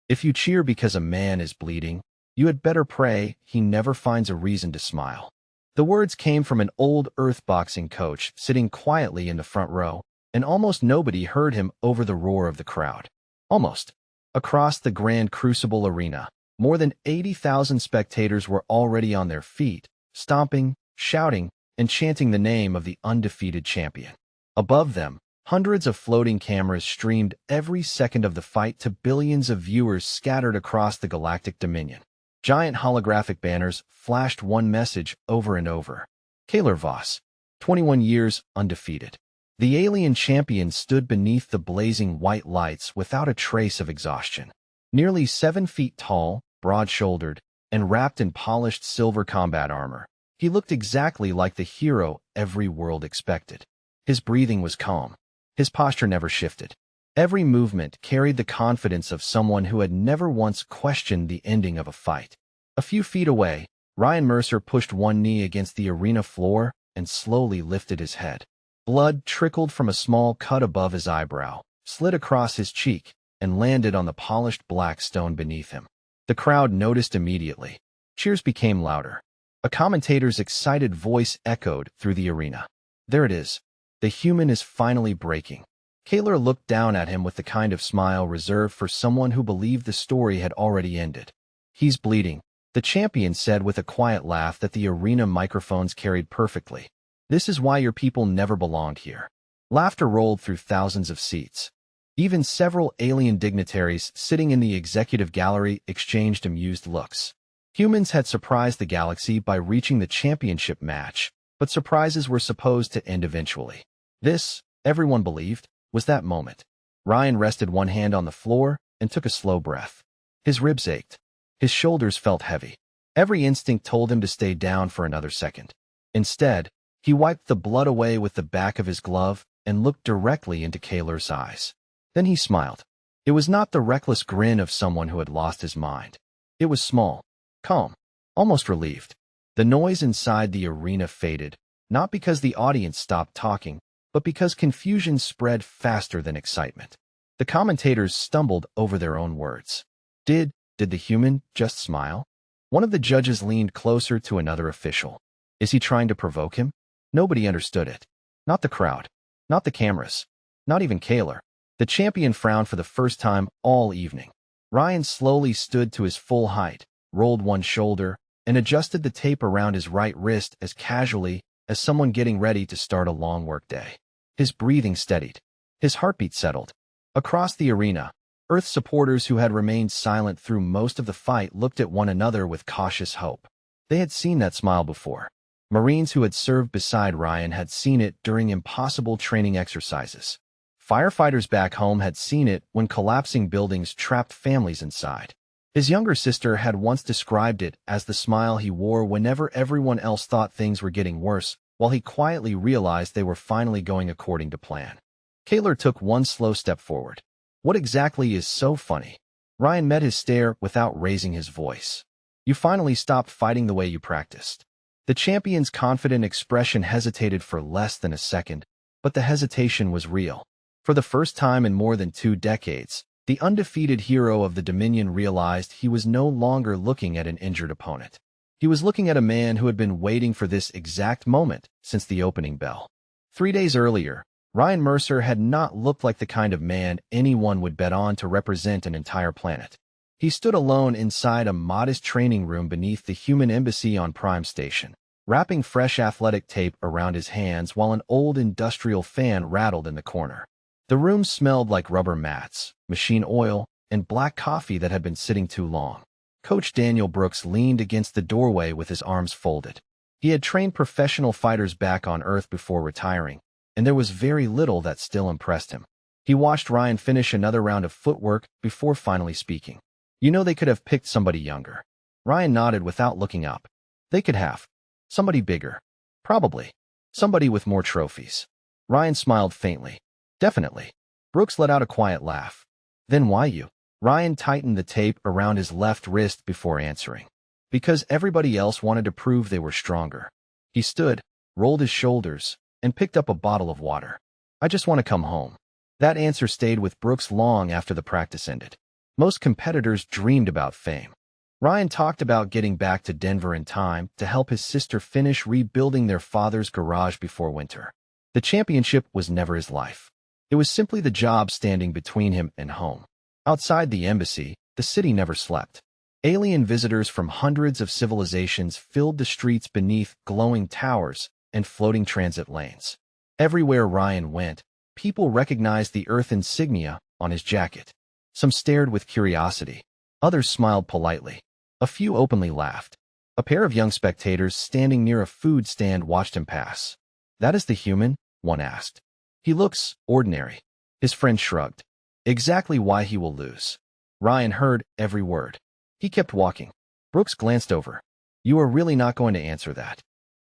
If you cheer because a man is bleeding, you had better pray he never finds a reason to smile. The words came from an old earth boxing coach sitting quietly in the front row, and almost nobody heard him over the roar of the crowd. Almost. Across the Grand Crucible Arena, more than 80,000 spectators were already on their feet, stomping, shouting, and chanting the name of the undefeated champion. Above them, hundreds of floating cameras streamed every second of the fight to billions of viewers scattered across the galactic dominion. Giant holographic banners flashed one message over and over. Kaylor Voss, 21 years, undefeated. The alien champion stood beneath the blazing white lights without a trace of exhaustion. Nearly 7 feet tall, broad-shouldered, and wrapped in polished silver combat armor, he looked exactly like the hero every world expected. His breathing was calm. His posture never shifted. Every movement carried the confidence of someone who had never once questioned the ending of a fight. A few feet away, Ryan Mercer pushed one knee against the arena floor and slowly lifted his head. Blood trickled from a small cut above his eyebrow, slid across his cheek, and landed on the polished black stone beneath him. The crowd noticed immediately. Cheers became louder. A commentator's excited voice echoed through the arena. There it is. The human is finally breaking. Kaylor looked down at him with the kind of smile reserved for someone who believed the story had already ended. He's bleeding, the champion said with a quiet laugh that the arena microphones carried perfectly. This is why your people never belonged here. Laughter rolled through thousands of seats. Even several alien dignitaries sitting in the executive gallery exchanged amused looks. Humans had surprised the galaxy by reaching the championship match, but surprises were supposed to end eventually. This, everyone believed, was that moment. Ryan rested one hand on the floor and took a slow breath. His ribs ached. His shoulders felt heavy. Every instinct told him to stay down for another second. Instead, he wiped the blood away with the back of his glove and looked directly into Kaylor's eyes. Then he smiled. It was not the reckless grin of someone who had lost his mind. It was small, calm, almost relieved. The noise inside the arena faded, not because the audience stopped talking, but because confusion spread faster than excitement. The commentators stumbled over their own words. Did the human just smile? One of the judges leaned closer to another official. Is he trying to provoke him? Nobody understood it. Not the crowd. Not the cameras. Not even Kaylor. The champion frowned for the first time all evening. Ryan slowly stood to his full height, rolled one shoulder, and adjusted the tape around his right wrist as casually as someone getting ready to start a long workday. His breathing steadied. His heartbeat settled. Across the arena, Earth supporters who had remained silent through most of the fight looked at one another with cautious hope. They had seen that smile before. Marines who had served beside Ryan had seen it during impossible training exercises. Firefighters back home had seen it when collapsing buildings trapped families inside. His younger sister had once described it as the smile he wore whenever everyone else thought things were getting worse, while he quietly realized they were finally going according to plan. Kaylor took one slow step forward. What exactly is so funny? Ryan met his stare without raising his voice. You finally stopped fighting the way you practiced. The champion's confident expression hesitated for less than a second, but the hesitation was real. For the first time in more than 2 decades, the undefeated hero of the Dominion realized he was no longer looking at an injured opponent. He was looking at a man who had been waiting for this exact moment since the opening bell. 3 days earlier, Ryan Mercer had not looked like the kind of man anyone would bet on to represent an entire planet. He stood alone inside a modest training room beneath the human embassy on Prime Station, wrapping fresh athletic tape around his hands while an old industrial fan rattled in the corner. The room smelled like rubber mats, machine oil, and black coffee that had been sitting too long. Coach Daniel Brooks leaned against the doorway with his arms folded. He had trained professional fighters back on Earth before retiring, and there was very little that still impressed him. He watched Ryan finish another round of footwork before finally speaking. You know, they could have picked somebody younger. Ryan nodded without looking up. They could have. Somebody bigger. Probably. Somebody with more trophies. Ryan smiled faintly. Definitely. Brooks let out a quiet laugh. Then why you? Ryan tightened the tape around his left wrist before answering. Because everybody else wanted to prove they were stronger. He stood, rolled his shoulders, and picked up a bottle of water. I just want to come home. That answer stayed with Brooks long after the practice ended. Most competitors dreamed about fame. Ryan talked about getting back to Denver in time to help his sister finish rebuilding their father's garage before winter. The championship was never his life. It was simply the job standing between him and home. Outside the embassy, the city never slept. Alien visitors from hundreds of civilizations filled the streets beneath glowing towers and floating transit lanes. Everywhere Ryan went, people recognized the Earth insignia on his jacket. Some stared with curiosity. Others smiled politely. A few openly laughed. A pair of young spectators standing near a food stand watched him pass. "That is the human?" one asked. "He looks ordinary." His friend shrugged. "Exactly why he will lose." Ryan heard every word. He kept walking. Brooks glanced over. "You are really not going to answer that?"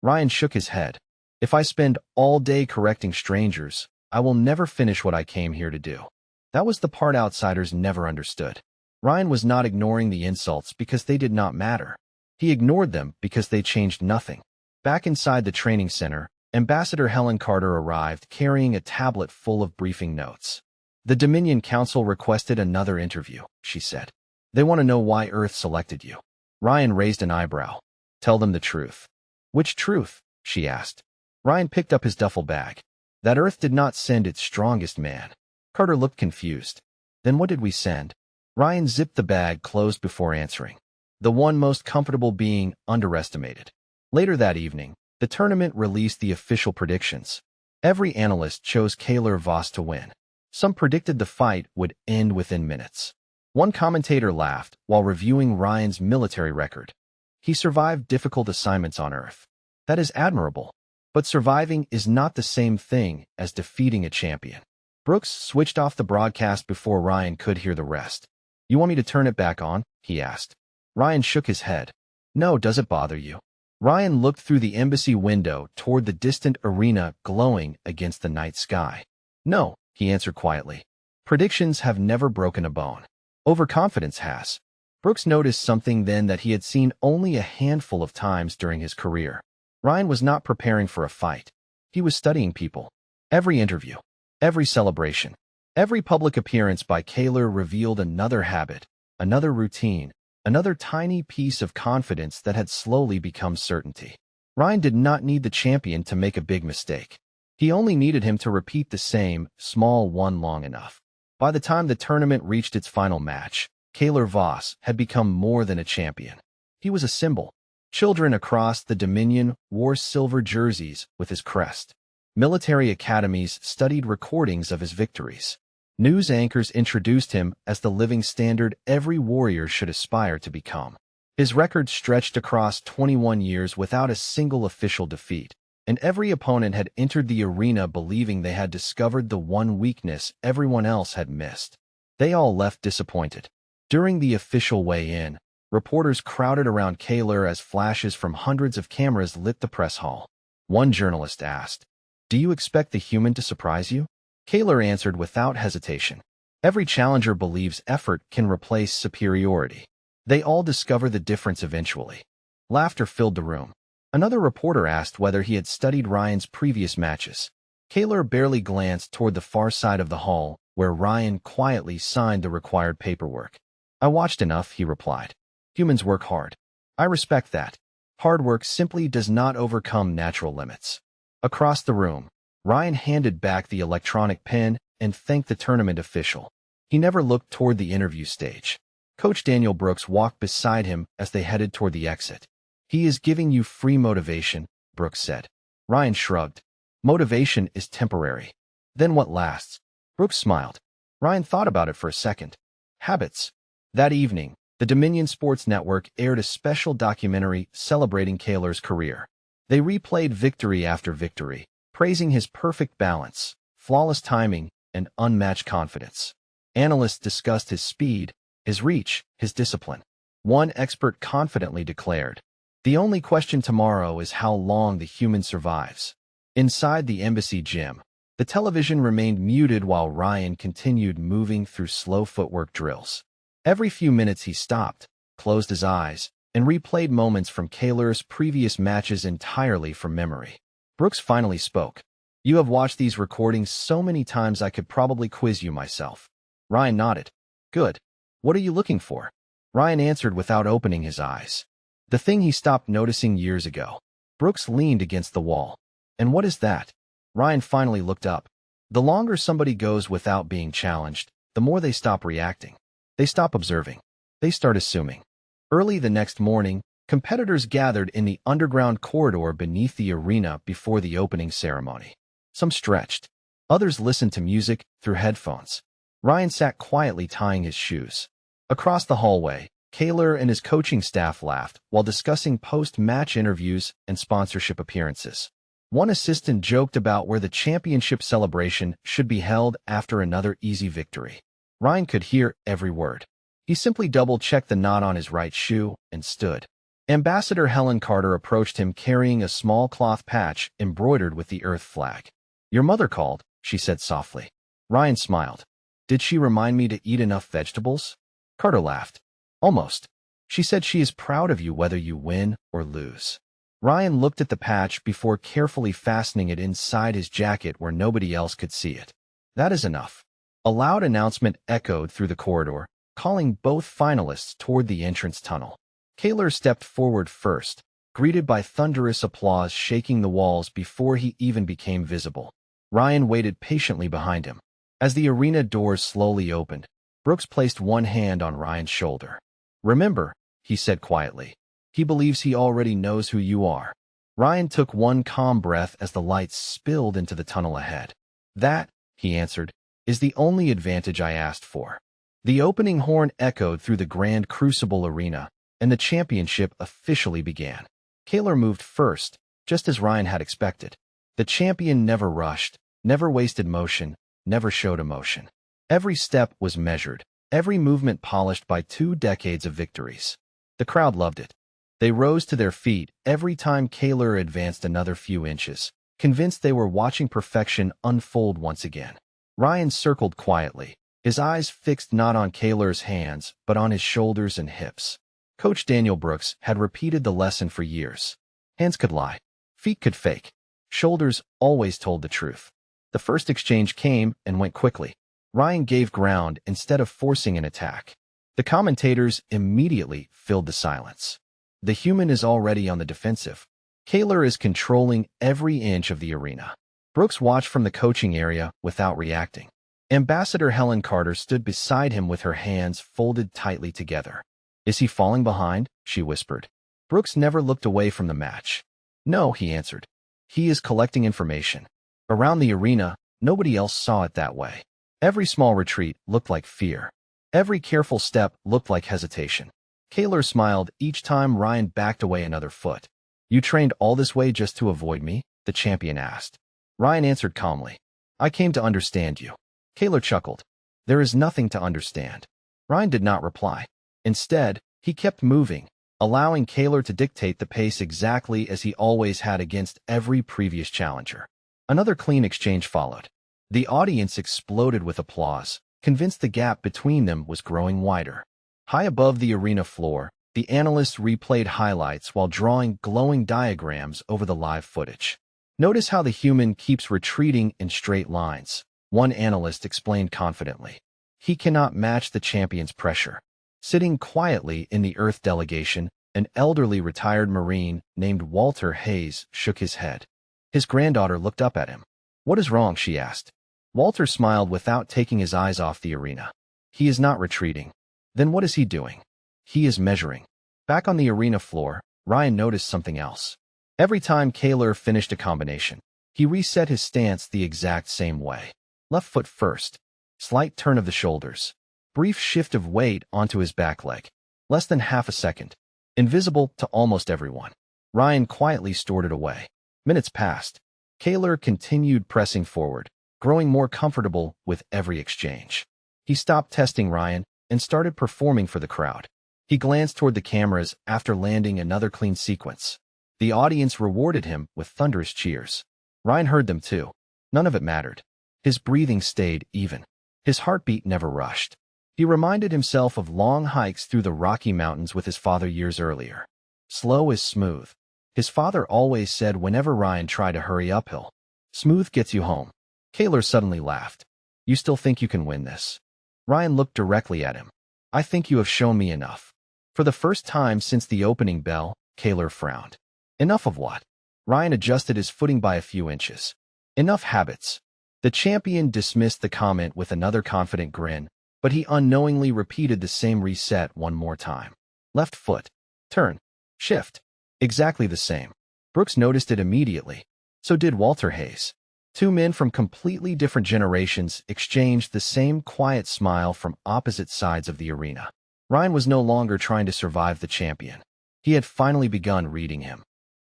Ryan shook his head. "If I spend all day correcting strangers, I will never finish what I came here to do." That was the part outsiders never understood. Ryan was not ignoring the insults because they did not matter. He ignored them because they changed nothing. Back inside the training center, Ambassador Helen Carter arrived carrying a tablet full of briefing notes. "The Dominion Council requested another interview," she said. "They want to know why Earth selected you." Ryan raised an eyebrow. "Tell them the truth." "Which truth?" she asked. Ryan picked up his duffel bag. "That Earth did not send its strongest man." Carter looked confused. "Then what did we send?" Ryan zipped the bag closed before answering. "The one most comfortable being underestimated." Later that evening, the tournament released the official predictions. Every analyst chose Kaylor Voss to win. Some predicted the fight would end within minutes. One commentator laughed while reviewing Ryan's military record. "He survived difficult assignments on Earth. That is admirable. But surviving is not the same thing as defeating a champion." Brooks switched off the broadcast before Ryan could hear the rest. "You want me to turn it back on?" he asked. Ryan shook his head. "No, does it bother you?" Ryan looked through the embassy window toward the distant arena glowing against the night sky. "No," he answered quietly. "Predictions have never broken a bone. Overconfidence has." Brooks noticed something then that he had seen only a handful of times during his career. Ryan was not preparing for a fight. He was studying people. Every interview, every celebration, every public appearance by Kaylor revealed another habit, another routine, another tiny piece of confidence that had slowly become certainty. Ryan did not need the champion to make a big mistake. He only needed him to repeat the same, small one long enough. By the time the tournament reached its final match, Kaylor Voss had become more than a champion. He was a symbol. Children across the Dominion wore silver jerseys with his crest. Military academies studied recordings of his victories. News anchors introduced him as the living standard every warrior should aspire to become. His record stretched across 21 years without a single official defeat, and every opponent had entered the arena believing they had discovered the one weakness everyone else had missed. They all left disappointed. During the official weigh-in, reporters crowded around Kaylor as flashes from hundreds of cameras lit the press hall. One journalist asked, "Do you expect the human to surprise you?" Kaylor answered without hesitation. "Every challenger believes effort can replace superiority. They all discover the difference eventually." Laughter filled the room. Another reporter asked whether he had studied Ryan's previous matches. Kaylor barely glanced toward the far side of the hall, where Ryan quietly signed the required paperwork. "I watched enough," he replied. "Humans work hard. I respect that. Hard work simply does not overcome natural limits." Across the room, Ryan handed back the electronic pen and thanked the tournament official. He never looked toward the interview stage. Coach Daniel Brooks walked beside him as they headed toward the exit. "He is giving you free motivation," Brooks said. Ryan shrugged. "Motivation is temporary. Then what lasts?" Brooks smiled. Ryan thought about it for a second. "Habits." That evening, the Dominion Sports Network aired a special documentary celebrating Kaylor's career. They replayed victory after victory, praising his perfect balance, flawless timing, and unmatched confidence. Analysts discussed his speed, his reach, his discipline. One expert confidently declared, "The only question tomorrow is how long the human survives." Inside the embassy gym, the television remained muted while Ryan continued moving through slow footwork drills. Every few minutes he stopped, closed his eyes, and replayed moments from Kaylor's previous matches entirely from memory. Brooks finally spoke. "You have watched these recordings so many times I could probably quiz you myself." Ryan nodded. "Good." What are you looking for? Ryan answered without opening his eyes. The thing he stopped noticing years ago. Brooks leaned against the wall. And what is that? Ryan finally looked up. The longer somebody goes without being challenged, the more they stop reacting. They stop observing. They start assuming. Early the next morning, competitors gathered in the underground corridor beneath the arena before the opening ceremony. Some stretched. Others listened to music through headphones. Ryan sat quietly tying his shoes. Across the hallway, Kaler and his coaching staff laughed while discussing post-match interviews and sponsorship appearances. One assistant joked about where the championship celebration should be held after another easy victory. Ryan could hear every word. He simply double-checked the knot on his right shoe and stood. Ambassador Helen Carter approached him carrying a small cloth patch embroidered with the Earth flag. "Your mother called," she said softly. Ryan smiled. "Did she remind me to eat enough vegetables?" Carter laughed. "Almost. She said she is proud of you whether you win or lose." Ryan looked at the patch before carefully fastening it inside his jacket where nobody else could see it. "That is enough." A loud announcement echoed through the corridor, calling both finalists toward the entrance tunnel. Kaler stepped forward first, greeted by thunderous applause shaking the walls before he even became visible. Ryan waited patiently behind him. As the arena doors slowly opened, Brooks placed one hand on Ryan's shoulder. "Remember," he said quietly, "he believes he already knows who you are." Ryan took one calm breath as the lights spilled into the tunnel ahead. "That," he answered, "is the only advantage I asked for." The opening horn echoed through the grand Crucible arena, and the championship officially began. Kaler moved first, just as Ryan had expected. The champion never rushed, never wasted motion, never showed emotion. Every step was measured, every movement polished by 2 decades of victories. The crowd loved it. They rose to their feet every time Kaler advanced another few inches, convinced they were watching perfection unfold once again. Ryan circled quietly, his eyes fixed not on Kaler's hands, but on his shoulders and hips. Coach Daniel Brooks had repeated the lesson for years. Hands could lie. Feet could fake. Shoulders always told the truth. The first exchange came and went quickly. Ryan gave ground instead of forcing an attack. The commentators immediately filled the silence. The human is already on the defensive. Kaler is controlling every inch of the arena. Brooks watched from the coaching area without reacting. Ambassador Helen Carter stood beside him with her hands folded tightly together. "Is he falling behind?" she whispered. Brooks never looked away from the match. "No," he answered. "He is collecting information." Around the arena, nobody else saw it that way. Every small retreat looked like fear. Every careful step looked like hesitation. Kaler smiled each time Ryan backed away another foot. "You trained all this way just to avoid me?" the champion asked. Ryan answered calmly. "I came to understand you." Kaler chuckled. "There is nothing to understand." Ryan did not reply. Instead, he kept moving, allowing Kaler to dictate the pace exactly as he always had against every previous challenger. Another clean exchange followed. The audience exploded with applause, convinced the gap between them was growing wider. High above the arena floor, the analysts replayed highlights while drawing glowing diagrams over the live footage. "Notice how the human keeps retreating in straight lines," one analyst explained confidently. "He cannot match the champion's pressure." Sitting quietly in the Earth delegation, an elderly retired Marine named Walter Hayes shook his head. His granddaughter looked up at him. "What is wrong?" she asked. Walter smiled without taking his eyes off the arena. "He is not retreating." "Then what is he doing?" "He is measuring." Back on the arena floor, Ryan noticed something else. Every time Kaler finished a combination, he reset his stance the exact same way. Left foot first. Slight turn of the shoulders. Brief shift of weight onto his back leg. Less than half a second. Invisible to almost everyone. Ryan quietly stored it away. Minutes passed. Kaler continued pressing forward, growing more comfortable with every exchange. He stopped testing Ryan and started performing for the crowd. He glanced toward the cameras after landing another clean sequence. The audience rewarded him with thunderous cheers. Ryan heard them too. None of it mattered. His breathing stayed even. His heartbeat never rushed. He reminded himself of long hikes through the Rocky Mountains with his father years earlier. Slow is smooth. His father always said whenever Ryan tried to hurry uphill, "Smooth gets you home." Kaler suddenly laughed. "You still think you can win this?" Ryan looked directly at him. I think you have shown me enough. For the first time since the opening bell, Kaler frowned. Enough of what? Ryan adjusted his footing by a few inches. Enough habits. The champion dismissed the comment with another confident grin, but he unknowingly repeated the same reset one more time. Left foot. Turn. Shift. Exactly the same. Brooks noticed it immediately. So did Walter Hayes. Two men from completely different generations exchanged the same quiet smile from opposite sides of the arena. Ryan was no longer trying to survive the champion. He had finally begun reading him.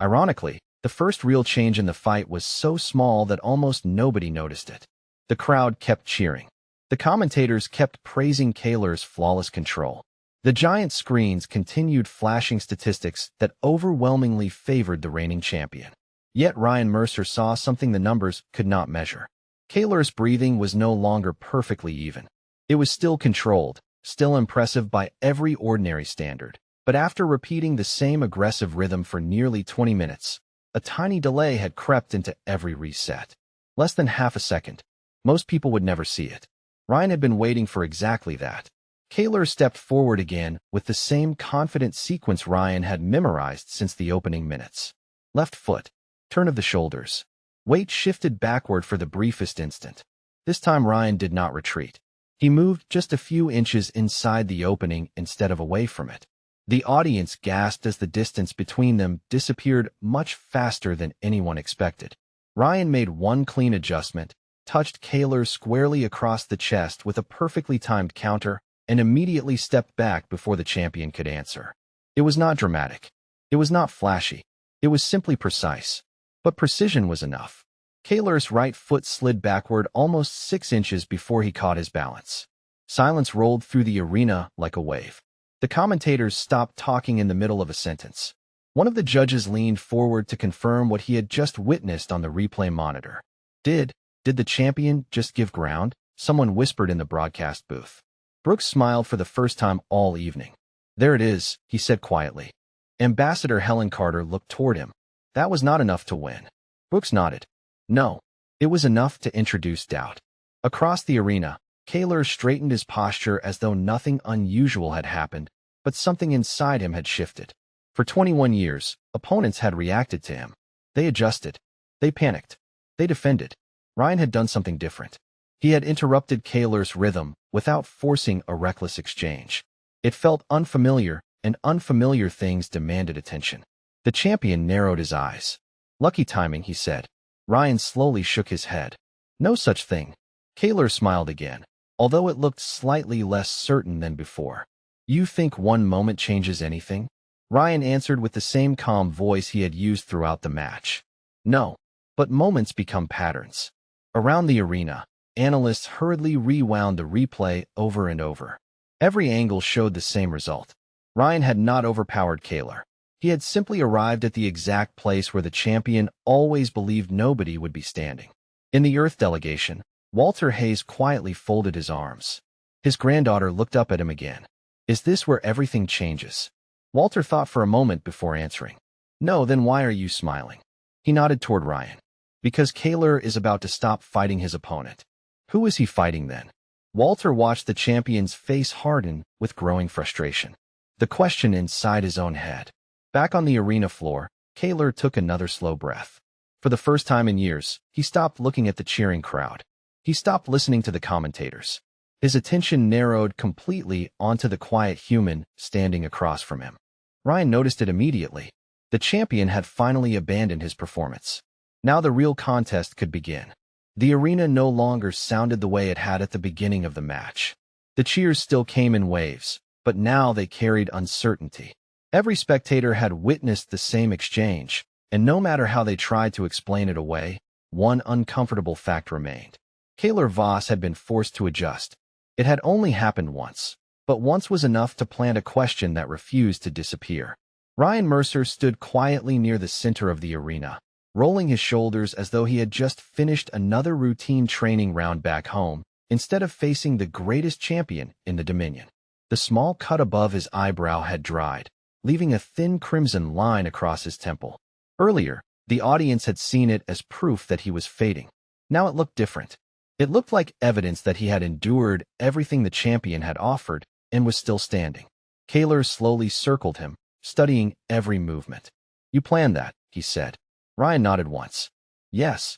Ironically, the first real change in the fight was so small that almost nobody noticed it. The crowd kept cheering. The commentators kept praising Kaler's flawless control. The giant screens continued flashing statistics that overwhelmingly favored the reigning champion. Yet Ryan Mercer saw something the numbers could not measure. Kaler's breathing was no longer perfectly even. It was still controlled, still impressive by every ordinary standard. But after repeating the same aggressive rhythm for nearly 20 minutes, a tiny delay had crept into every reset. Less than half a second. Most people would never see it. Ryan had been waiting for exactly that. Kaler stepped forward again with the same confident sequence Ryan had memorized since the opening minutes. Left foot. Turn of the shoulders. Weight shifted backward for the briefest instant. This time Ryan did not retreat. He moved just a few inches inside the opening instead of away from it. The audience gasped as the distance between them disappeared much faster than anyone expected. Ryan made one clean adjustment, touched Kaler squarely across the chest with a perfectly timed counter, and immediately stepped back before the champion could answer. It was not dramatic. It was not flashy. It was simply precise. But precision was enough. Kaler's right foot slid backward almost 6 inches before he caught his balance. Silence rolled through the arena like a wave. The commentators stopped talking in the middle of a sentence. One of the judges leaned forward to confirm what he had just witnessed on the replay monitor. Did the champion just give ground? Someone whispered in the broadcast booth. Brooks smiled for the first time all evening. There it is, he said quietly. Ambassador Helen Carter looked toward him. That was not enough to win. Brooks nodded. No, it was enough to introduce doubt. Across the arena, Kaler straightened his posture as though nothing unusual had happened, but something inside him had shifted. For 21 years, opponents had reacted to him. They adjusted. They panicked. They defended. Ryan had done something different. He had interrupted Kaler's rhythm without forcing a reckless exchange. It felt unfamiliar, and unfamiliar things demanded attention. The champion narrowed his eyes. Lucky timing, he said. Ryan slowly shook his head. No such thing. Kaler smiled again, although it looked slightly less certain than before. You think one moment changes anything? Ryan answered with the same calm voice he had used throughout the match. No, but moments become patterns. Around the arena, analysts hurriedly rewound the replay over and over. Every angle showed the same result. Ryan had not overpowered Kaler. He had simply arrived at the exact place where the champion always believed nobody would be standing. In the Earth delegation, Walter Hayes quietly folded his arms. His granddaughter looked up at him again. Is this where everything changes? Walter thought for a moment before answering. No, then why are you smiling? He nodded toward Ryan. Because Kaler is about to stop fighting his opponent. Who is he fighting then? Walter watched the champion's face harden with growing frustration. The question inside his own head. Back on the arena floor, Kaler took another slow breath. For the first time in years, he stopped looking at the cheering crowd. He stopped listening to the commentators. His attention narrowed completely onto the quiet human standing across from him. Ryan noticed it immediately. The champion had finally abandoned his performance. Now the real contest could begin. The arena no longer sounded the way it had at the beginning of the match. The cheers still came in waves, but now they carried uncertainty. Every spectator had witnessed the same exchange, and no matter how they tried to explain it away, one uncomfortable fact remained. Kaler Voss had been forced to adjust. It had only happened once, but once was enough to plant a question that refused to disappear. Ryan Mercer stood quietly near the center of the arena, rolling his shoulders as though he had just finished another routine training round back home, instead of facing the greatest champion in the Dominion. The small cut above his eyebrow had dried, leaving a thin crimson line across his temple. Earlier, the audience had seen it as proof that he was fading. Now it looked different. It looked like evidence that he had endured everything the champion had offered, and was still standing. Kaler slowly circled him, studying every movement. "You planned that," he said. Ryan nodded once. "Yes.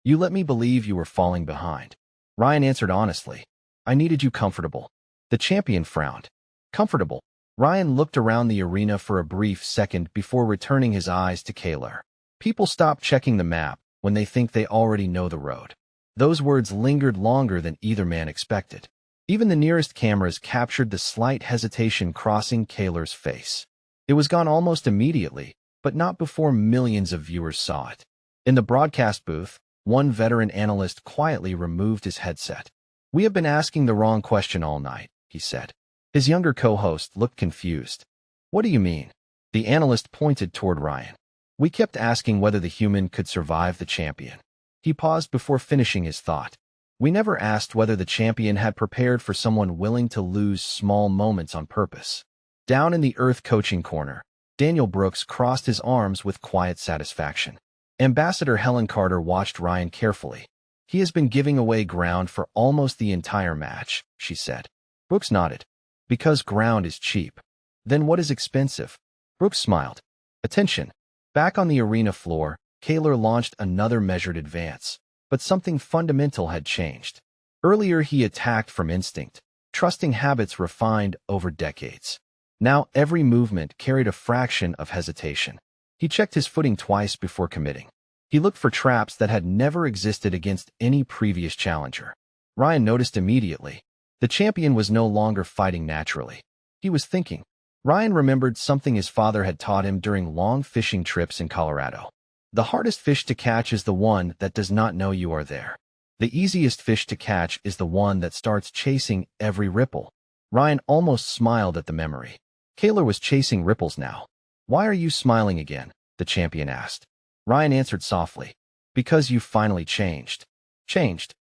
You let me believe you were falling behind." Ryan answered honestly. "I needed you comfortable." The champion frowned. "Comfortable?" Ryan looked around the arena for a brief second before returning his eyes to Kaler. People stop checking the map when they think they already know the road. Those words lingered longer than either man expected. Even the nearest cameras captured the slight hesitation crossing Kaler's face. It was gone almost immediately, but not before millions of viewers saw it. In the broadcast booth, one veteran analyst quietly removed his headset. "We have been asking the wrong question all night," he said. His younger co-host looked confused. "What do you mean?" The analyst pointed toward Ryan. "We kept asking whether the human could survive the champion." He paused before finishing his thought. "We never asked whether the champion had prepared for someone willing to lose small moments on purpose." Down in the Earth coaching corner, Daniel Brooks crossed his arms with quiet satisfaction. Ambassador Helen Carter watched Ryan carefully. "He has been giving away ground for almost the entire match," she said. Brooks nodded. "Because ground is cheap." "Then what is expensive?" Brooks smiled. "Attention." Back on the arena floor, Kaler launched another measured advance, but something fundamental had changed. Earlier he attacked from instinct, trusting habits refined over decades. Now every movement carried a fraction of hesitation. He checked his footing twice before committing. He looked for traps that had never existed against any previous challenger. Ryan noticed immediately. The champion was no longer fighting naturally. He was thinking. Ryan remembered something his father had taught him during long fishing trips in Colorado. The hardest fish to catch is the one that does not know you are there. The easiest fish to catch is the one that starts chasing every ripple. Ryan almost smiled at the memory. Kaler was chasing ripples now. "Why are you smiling again?" the champion asked. Ryan answered softly. "Because you finally changed." "Changed?"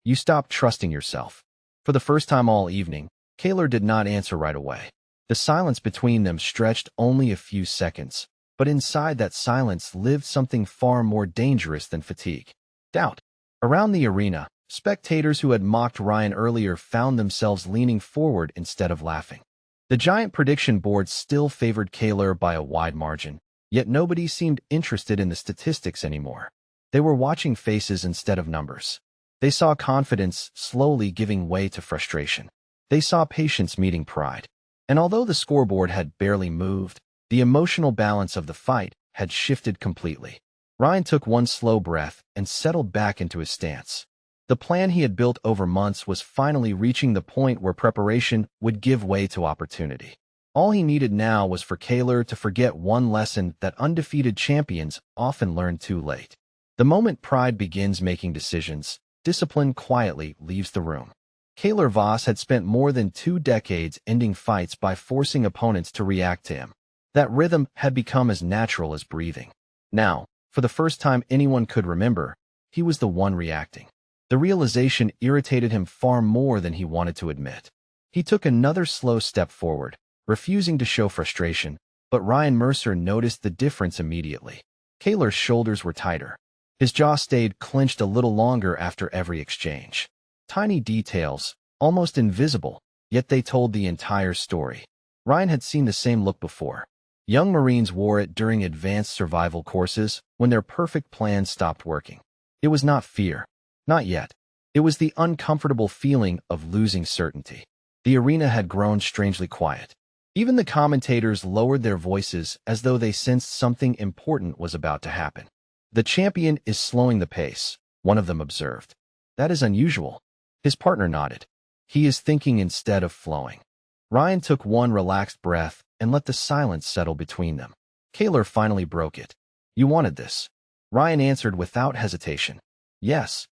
"You stopped trusting yourself." For the first time all evening, Kaler did not answer right away. The silence between them stretched only a few seconds, but inside that silence lived something far more dangerous than fatigue. Doubt. Around the arena, spectators who had mocked Ryan earlier found themselves leaning forward instead of laughing. The giant prediction board still favored Kaler by a wide margin, yet nobody seemed interested in the statistics anymore. They were watching faces instead of numbers. They saw confidence slowly giving way to frustration. They saw patience meeting pride. And although the scoreboard had barely moved, the emotional balance of the fight had shifted completely. Ryan took one slow breath and settled back into his stance. The plan he had built over months was finally reaching the point where preparation would give way to opportunity. All he needed now was for Kaler to forget one lesson that undefeated champions often learn too late. The moment pride begins making decisions, discipline quietly leaves the room. Kaler Voss had spent more than 2 decades ending fights by forcing opponents to react to him. That rhythm had become as natural as breathing. Now, for the first time anyone could remember, he was the one reacting. The realization irritated him far more than he wanted to admit. He took another slow step forward, refusing to show frustration, but Ryan Mercer noticed the difference immediately. Kaler's shoulders were tighter. His jaw stayed clenched a little longer after every exchange. Tiny details, almost invisible, yet they told the entire story. Ryan had seen the same look before. Young Marines wore it during advanced survival courses when their perfect plan stopped working. It was not fear. Not yet. It was the uncomfortable feeling of losing certainty. The arena had grown strangely quiet. Even the commentators lowered their voices as though they sensed something important was about to happen. "The champion is slowing the pace," one of them observed. "That is unusual." His partner nodded. "He is thinking instead of flowing." Ryan took one relaxed breath and let the silence settle between them. Kaler finally broke it. "You wanted this." Ryan answered without hesitation. "Yes."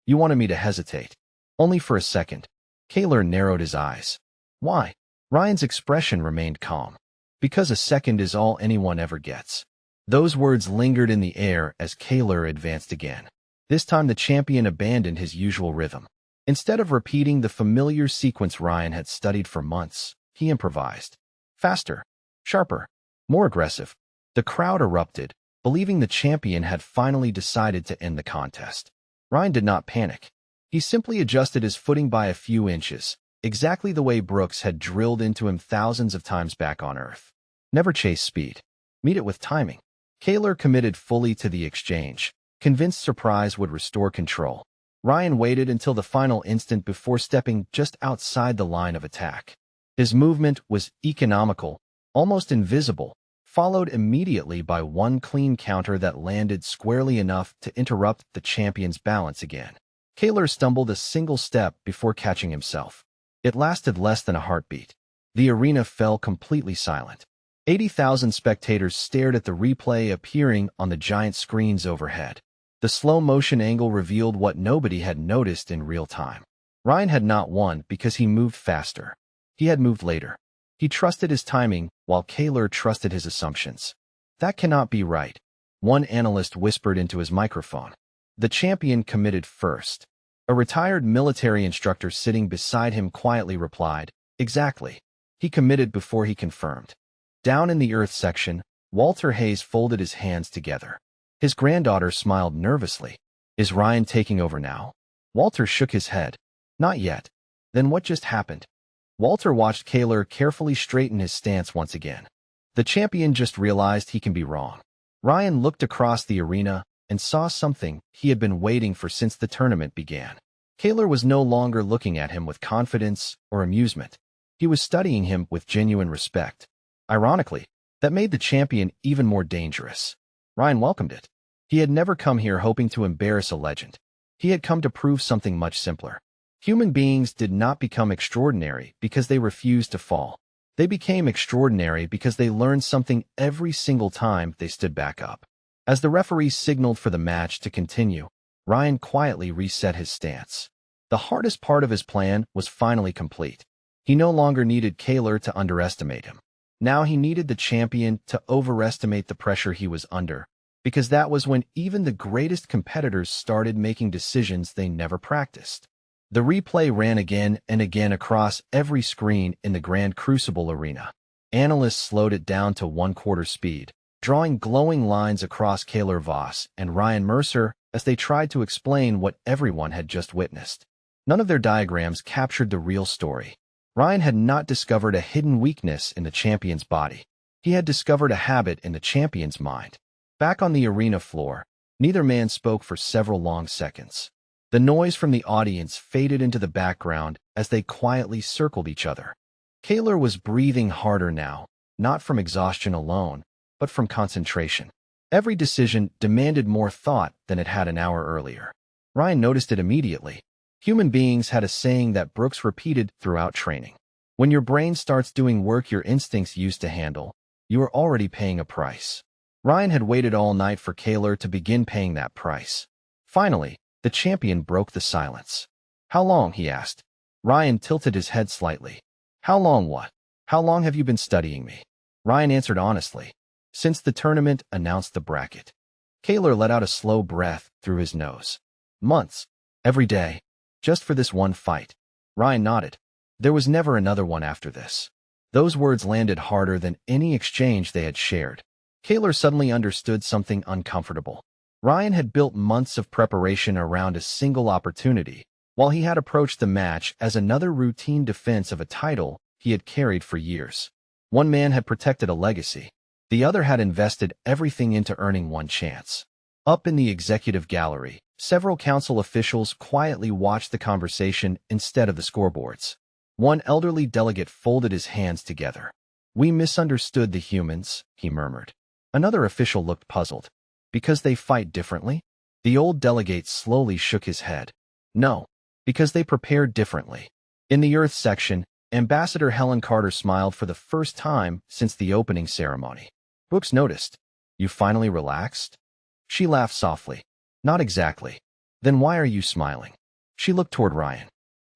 "You wanted me to hesitate." "Only for a second." Kaler narrowed his eyes. "Why?" Ryan's expression remained calm. "Because a second is all anyone ever gets." Those words lingered in the air as Kaler advanced again. This time the champion abandoned his usual rhythm. Instead of repeating the familiar sequence Ryan had studied for months, he improvised. Faster, sharper, more aggressive. The crowd erupted, believing the champion had finally decided to end the contest. Ryan did not panic. He simply adjusted his footing by a few inches, exactly the way Brooks had drilled into him thousands of times back on Earth. Never chase speed. Meet it with timing. Kaler committed fully to the exchange, convinced surprise would restore control. Ryan waited until the final instant before stepping just outside the line of attack. His movement was economical, almost invisible, followed immediately by one clean counter that landed squarely enough to interrupt the champion's balance again. Kaler stumbled a single step before catching himself. It lasted less than a heartbeat. The arena fell completely silent. 80,000 spectators stared at the replay appearing on the giant screens overhead. The slow-motion angle revealed what nobody had noticed in real time. Ryan had not won because he moved faster. He had moved later. He trusted his timing while Kaler trusted his assumptions. That cannot be right, one analyst whispered into his microphone. The champion committed first. A retired military instructor sitting beside him quietly replied, "Exactly. He committed before he confirmed." Down in the Earth section, Walter Hayes folded his hands together. His granddaughter smiled nervously. "Is Ryan taking over now?" Walter shook his head. "Not yet." "Then what just happened?" Walter watched Kaler carefully straighten his stance once again. The champion just realized he can be wrong. Ryan looked across the arena and saw something he had been waiting for since the tournament began. Kaler was no longer looking at him with confidence or amusement. He was studying him with genuine respect. Ironically, that made the champion even more dangerous. Ryan welcomed it. He had never come here hoping to embarrass a legend. He had come to prove something much simpler. Human beings did not become extraordinary because they refused to fall. They became extraordinary because they learned something every single time they stood back up. As the referee signaled for the match to continue, Ryan quietly reset his stance. The hardest part of his plan was finally complete. He no longer needed Kaler to underestimate him. Now he needed the champion to overestimate the pressure he was under, because that was when even the greatest competitors started making decisions they never practiced. The replay ran again and again across every screen in the Grand Crucible arena. Analysts slowed it down to one-quarter speed, drawing glowing lines across Kaler Voss and Ryan Mercer as they tried to explain what everyone had just witnessed. None of their diagrams captured the real story. Ryan had not discovered a hidden weakness in the champion's body. He had discovered a habit in the champion's mind. Back on the arena floor, neither man spoke for several long seconds. The noise from the audience faded into the background as they quietly circled each other. Kaler was breathing harder now, not from exhaustion alone, but from concentration. Every decision demanded more thought than it had an hour earlier. Ryan noticed it immediately. Human beings had a saying that Brooks repeated throughout training. When your brain starts doing work your instincts used to handle, you are already paying a price. Ryan had waited all night for Kaler to begin paying that price. Finally, the champion broke the silence. "How long?" he asked. Ryan tilted his head slightly. "How long what? How long have you been studying me?" Ryan answered honestly. "Since the tournament announced the bracket." Kaler let out a slow breath through his nose. "Months. Every day. Just for this one fight." Ryan nodded. There was never another one after this. Those words landed harder than any exchange they had shared. Kaler suddenly understood something uncomfortable. Ryan had built months of preparation around a single opportunity, while he had approached the match as another routine defense of a title he had carried for years. One man had protected a legacy. The other had invested everything into earning one chance. Up in the executive gallery, several council officials quietly watched the conversation instead of the scoreboards. One elderly delegate folded his hands together. "We misunderstood the humans," he murmured. Another official looked puzzled. "Because they fight differently?" The old delegate slowly shook his head. "No, because they prepare differently." In the Earth section, Ambassador Helen Carter smiled for the first time since the opening ceremony. Brooks noticed. "You finally relaxed?" She laughed softly. "Not exactly." "Then why are you smiling?" She looked toward Ryan.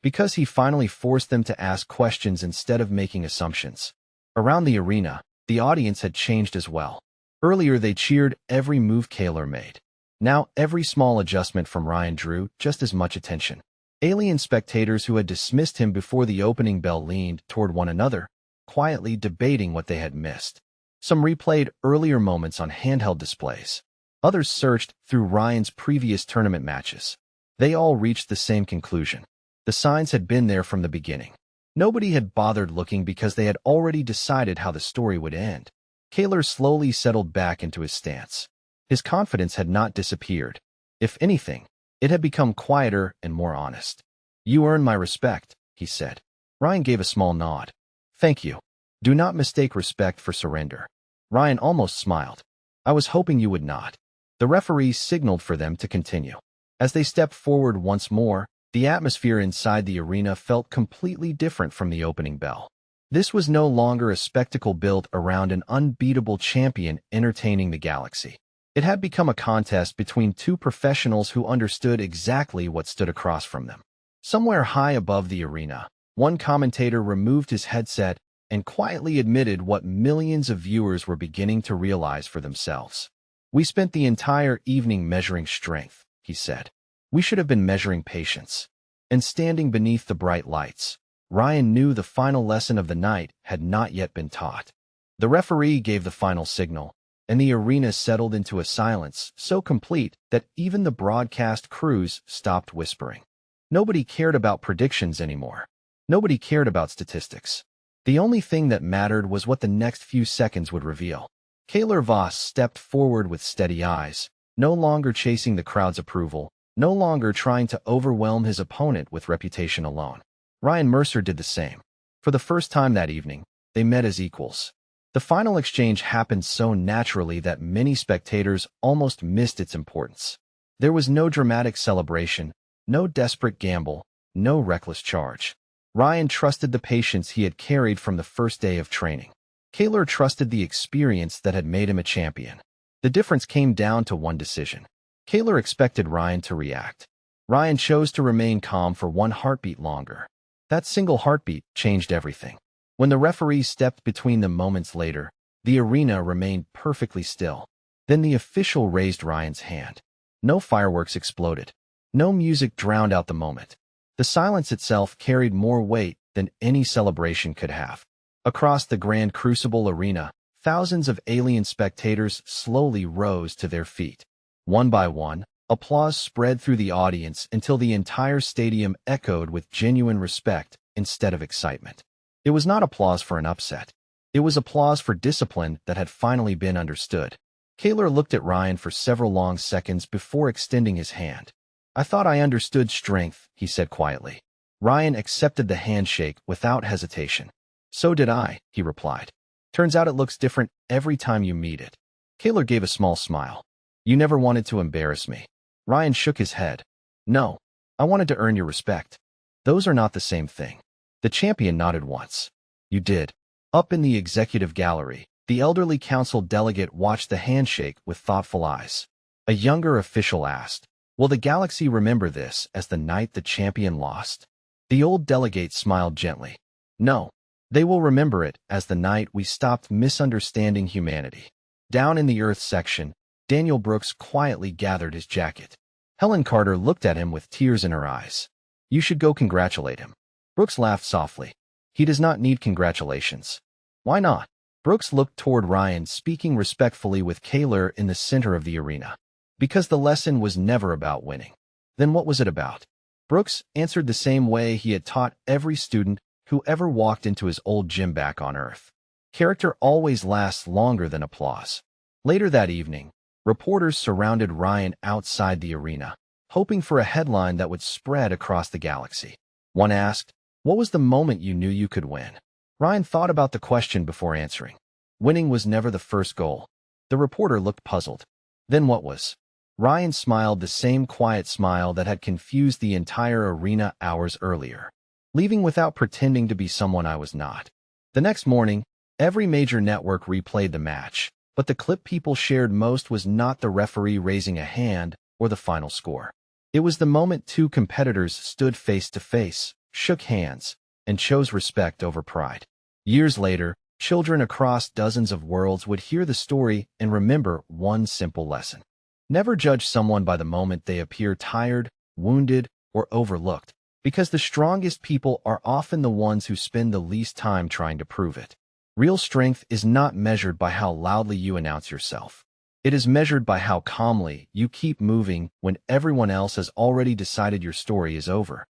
"Because he finally forced them to ask questions instead of making assumptions." Around the arena, the audience had changed as well. Earlier they cheered every move Kaler made. Now every small adjustment from Ryan drew just as much attention. Alien spectators who had dismissed him before the opening bell leaned toward one another, quietly debating what they had missed. Some replayed earlier moments on handheld displays. Others searched through Ryan's previous tournament matches. They all reached the same conclusion. The signs had been there from the beginning. Nobody had bothered looking because they had already decided how the story would end. Kaler slowly settled back into his stance. His confidence had not disappeared. If anything, it had become quieter and more honest. "You earn my respect," he said. Ryan gave a small nod. "Thank you. Do not mistake respect for surrender." Ryan almost smiled. "I was hoping you would not." The referee signaled for them to continue. As they stepped forward once more, the atmosphere inside the arena felt completely different from the opening bell. This was no longer a spectacle built around an unbeatable champion entertaining the galaxy. It had become a contest between two professionals who understood exactly what stood across from them. Somewhere high above the arena, one commentator removed his headset and quietly admitted what millions of viewers were beginning to realize for themselves. "We spent the entire evening measuring strength," he said. "We should have been measuring patience." And standing beneath the bright lights, Ryan knew the final lesson of the night had not yet been taught. The referee gave the final signal, and the arena settled into a silence so complete that even the broadcast crews stopped whispering. Nobody cared about predictions anymore. Nobody cared about statistics. The only thing that mattered was what the next few seconds would reveal. Kaler Voss stepped forward with steady eyes, no longer chasing the crowd's approval, no longer trying to overwhelm his opponent with reputation alone. Ryan Mercer did the same. For the first time that evening, they met as equals. The final exchange happened so naturally that many spectators almost missed its importance. There was no dramatic celebration, no desperate gamble, no reckless charge. Ryan trusted the patience he had carried from the first day of training. Kaler trusted the experience that had made him a champion. The difference came down to one decision. Kaler expected Ryan to react. Ryan chose to remain calm for one heartbeat longer. That single heartbeat changed everything. When the referee stepped between them moments later, the arena remained perfectly still. Then the official raised Ryan's hand. No fireworks exploded. No music drowned out the moment. The silence itself carried more weight than any celebration could have. Across the Grand Crucible arena, thousands of alien spectators slowly rose to their feet. One by one, applause spread through the audience until the entire stadium echoed with genuine respect instead of excitement. It was not applause for an upset. It was applause for discipline that had finally been understood. Kaler looked at Ryan for several long seconds before extending his hand. "I thought I understood strength," he said quietly. Ryan accepted the handshake without hesitation. "So did I," he replied. "Turns out it looks different every time you meet it." Kaler gave a small smile. "You never wanted to embarrass me." Ryan shook his head. "No, I wanted to earn your respect." "Those are not the same thing." The champion nodded once. "You did." Up in the executive gallery, the elderly council delegate watched the handshake with thoughtful eyes. A younger official asked, "Will the galaxy remember this as the night the champion lost?" The old delegate smiled gently. "No, they will remember it as the night we stopped misunderstanding humanity." Down in the Earth section, Daniel Brooks quietly gathered his jacket. Helen Carter looked at him with tears in her eyes. "You should go congratulate him." Brooks laughed softly. "He does not need congratulations." "Why not?" Brooks looked toward Ryan, speaking respectfully with Kaler in the center of the arena. "Because the lesson was never about winning." "Then what was it about?" Brooks answered the same way he had taught every student who ever walked into his old gym back on Earth. Character always lasts longer than applause. Later that evening, reporters surrounded Ryan outside the arena, hoping for a headline that would spread across the galaxy. One asked, "What was the moment you knew you could win?" Ryan thought about the question before answering. Winning was never the first goal. The reporter looked puzzled. "Then what was?" Ryan smiled the same quiet smile that had confused the entire arena hours earlier. "Leaving without pretending to be someone I was not." The next morning, every major network replayed the match, but the clip people shared most was not the referee raising a hand or the final score. It was the moment two competitors stood face to face, shook hands, and chose respect over pride. Years later, children across dozens of worlds would hear the story and remember one simple lesson. Never judge someone by the moment they appear tired, wounded, or overlooked, because the strongest people are often the ones who spend the least time trying to prove it. Real strength is not measured by how loudly you announce yourself. It is measured by how calmly you keep moving when everyone else has already decided your story is over.